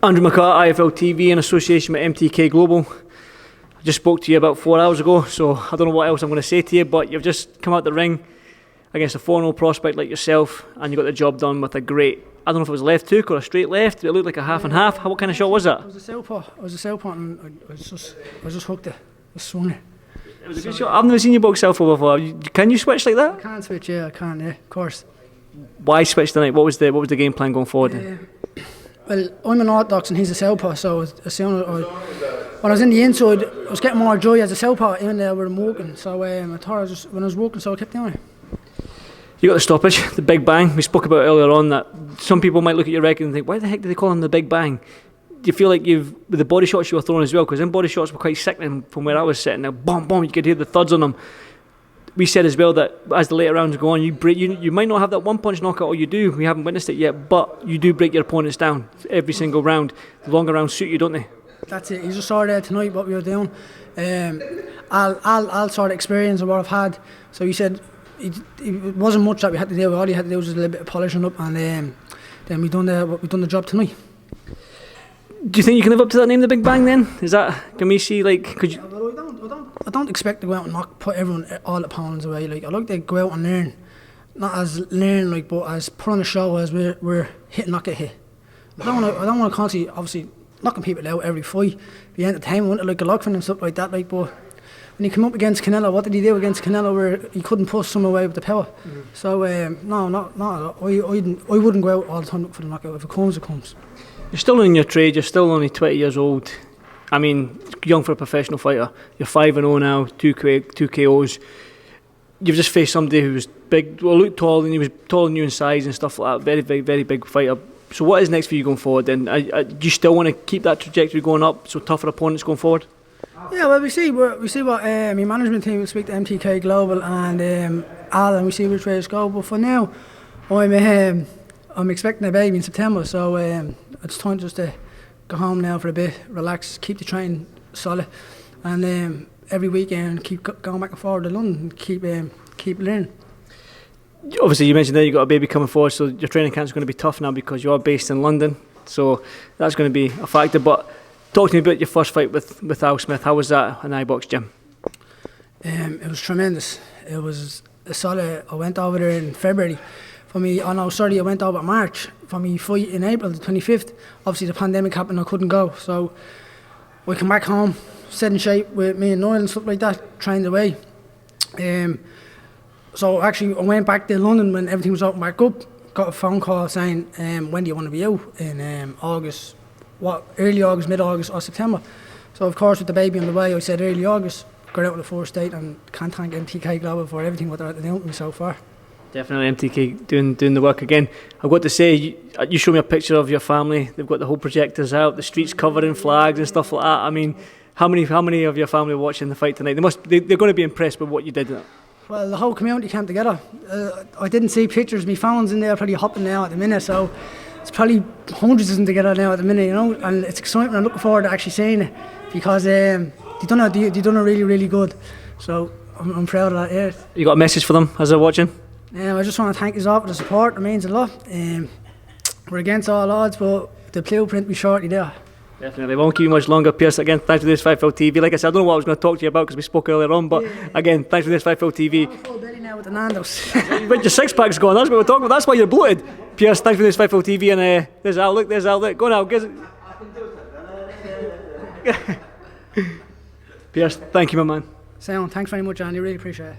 Andrew McCART, IFL TV in association with MTK Global. I just spoke to you about 4 hours ago, so I don't know what else I'm going to say to you, but you've just come out the ring against a 4-0 prospect like yourself, and you got the job done with a great, I don't know if it was a left hook or a straight left, it looked like a half and half. What kind of shot was that? It was a southpaw, and I just hooked it, I swung it. It was a good shot. I've never seen you box southpaw before. Can you switch like that? I can switch, yeah, I can, yeah, of course. Why switch tonight? What was the game plan going forward? Well, I'm an orthodox and he's a southpaw, so as soon as when I was in the inside, I was getting more joy as a southpaw even though we were walking. So I thought when I was walking, so I kept doing it. You got the stoppage, the big bang. We spoke about earlier on that some people might look at your record and think, why the heck did they call him the big bang? Do you feel like with the body shots you were throwing as well? Because them body shots were quite sickening from where I was sitting. Now, boom, boom, you could hear the thuds on them. We said as well that as the later rounds go on, you might not have that one punch knockout, or you do. We haven't witnessed it yet, but you do break your opponents down every single round. The longer rounds suit you, don't they? That's it. You just saw there tonight what we were doing. I'll sort of experience of what I've had. So he said it wasn't much that we had to do. All you had to do was just a little bit of polishing up, and then we done the job tonight. Do you think you can live up to that name, the Big Bang? Then can we see could you? I don't expect to go out and put everyone all the opponents away. Like I like to go out and learn, not as learn but as put on a show as we're hit and not get hit. I don't want to constantly obviously knocking people out every fight. Be entertainment like a Lockfin and stuff like that. But when he came up against Canelo, what did he do against Canelo where he couldn't push someone away with the power? So I wouldn't go out all the time for the knockout. If it comes, it comes. You're still in your trade. You're still only 20 years old. I mean, young for a professional fighter. You're 5-0 now, 2 KOs. You've just faced somebody who was big, looked tall, and he was taller than you in size and stuff like that. Very, very, very big fighter. So what is next for you going forward then? Do you still want to keep that trajectory going up, so tougher opponents going forward? Yeah, well, we see what my management team will speak to MTK Global and Al, and we see which way it's go. But for now, I'm expecting a baby in September, so it's time just to go home now for a bit, relax, keep the training solid, and every weekend keep going back and forward to London, keep learning. Obviously, you mentioned that you got a baby coming forward, so your training camp is going to be tough now because you are based in London, so that's going to be a factor. But talk to me about your first fight with Al Smith. How was that in iBox gym? It was tremendous. It was a solid. I went over there in February. I went over in March for me fight in April the 25th. Obviously the pandemic happened, I couldn't go, so we come back home, set in shape with me and Noel and stuff like that, trained away. So actually I went back to London when everything was open back up, got a phone call saying, when do you want to be out? In August, early August, mid-August or September. So of course with the baby on the way I said early August, got out on the first date, and can't thank MTK Global for everything what they're doing with me so far. Definitely MTK doing the work again. I've got to say, you showed me a picture of your family. They've got the whole projectors out, the streets covered in flags and stuff like that. I mean, how many of your family are watching the fight tonight? They're going to be impressed with what you did. Well, the whole community came together. I didn't see pictures. My phone's in there probably hopping now at the minute, so it's probably hundreds of them together now at the minute, and it's exciting. I'm looking forward to actually seeing it because they done it really, really good. So I'm proud of that. Yeah. You got a message for them as they're watching? I just want to thank you all for the support. It means a lot. We're against all odds, but the blueprint will be shortly there. Definitely. Won't keep you much longer, Pierce. Again, thanks for this IFL TV. Like I said, I don't know what I was going to talk to you about because we spoke earlier on, but again, thanks for this IFL TV. I'm full belly now with the Nando's. But your six-pack's gone, that's what we're talking about. That's why you're bloated. Pierce, thanks for this IFL TV, and there's Outlook. Go now. Pierce, thank you, my man. Sound. Thanks very much, Andy. Really appreciate it.